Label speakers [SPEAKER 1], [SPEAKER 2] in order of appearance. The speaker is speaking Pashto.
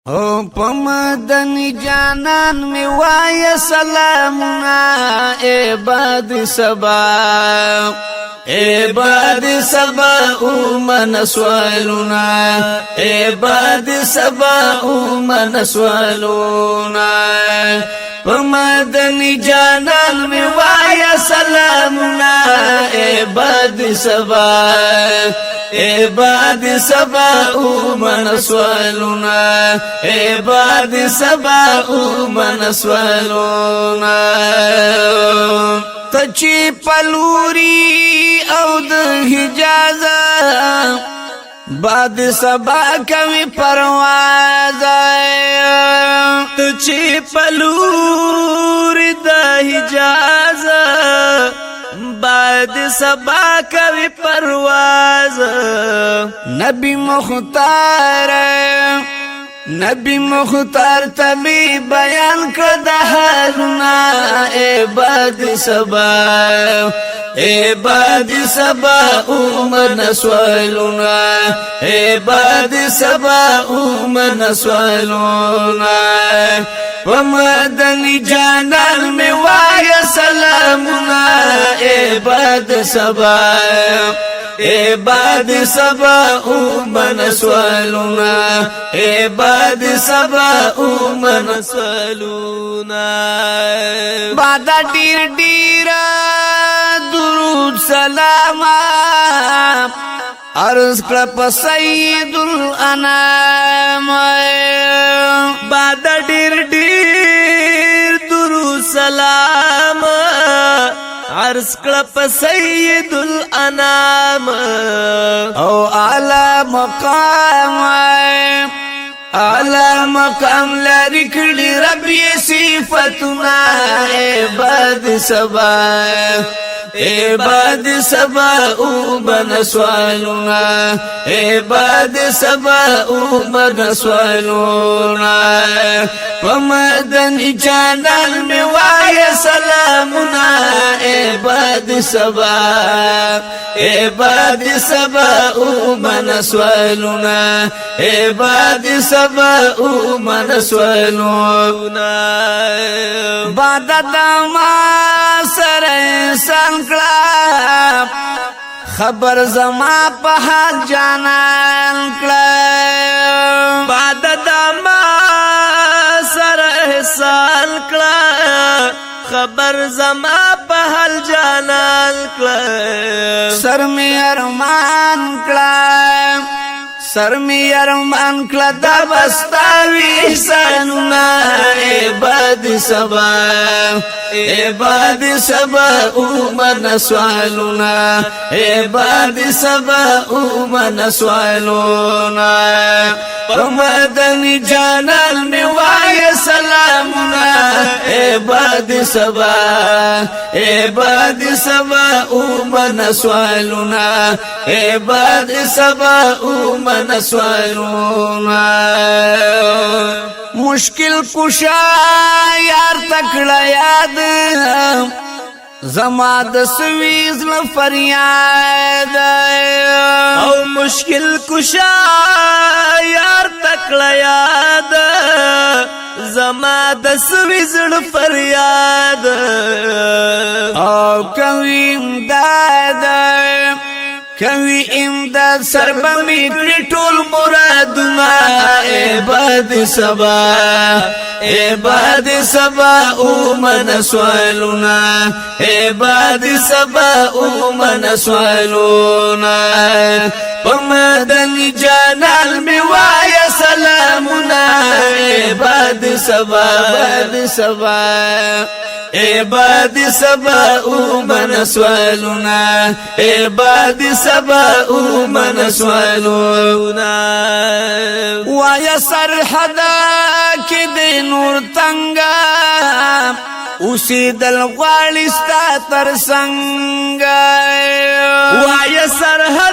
[SPEAKER 1] او پمدنی جانان می وای سلامنا عباد سبا عباد سبا من سوالنا عباد سبا من سوالنا پمدنی جانان می وای سلامنا عباد سبا عباد سبا من سوالنا عباد سبا من سوالنا تچی پلوری او د حجاز باد سبا کوي پرواز تچی پلوری د حجاز بعد سبا کوي پرواز نبی مختار تبی بیان کړه د حالنا عباد سبا من سوالنا عباد سبا من سوالنا ومدنی جانان می وای سلامنا عباد سبا من سوالنا عباد سبا من سوالنا بعد ډیر درود سلام عرض کړه په سید الانام بعد ډیر درود سلام عرض کړه په سید الانام او اعلی مقام لري کړي رب یې صفاتنا عباد سبا من سوالنا عباد سبا من سوالنا ومدن جانان می وای سلامنا عباد سبا من سوالنا عباد سبا من سوالنا بعد دما سر انسان کړه خبر زما په حال جانان کړه بعد دما سر احسان کړه خبر زما په حال جانان کړه سر می ارمان کړه د بستاوي سننا عباد سبا من سوالنا عباد سبا من سوالنا پمدنی جانان می وای سلامنا عباد سبا من سوالنا عباد سبا من سوالنا مشکل کشا یار تکړه یاد زما د سویز ل فریاد او مشکل کشا یار تکړه یاد زما د سویز ل فریاد او کوي امداد سربا میکړي ټول مرادنا عباد سبا من سوالنا عباد سبا من سوالنا پمدن جانان می وای سلامنا عباد سبا من سوالنا عباد سبا من سوالنا وای سرحدا کې د نور تنگا اوسې دل غواړي ستا تر څنګ وای سرحد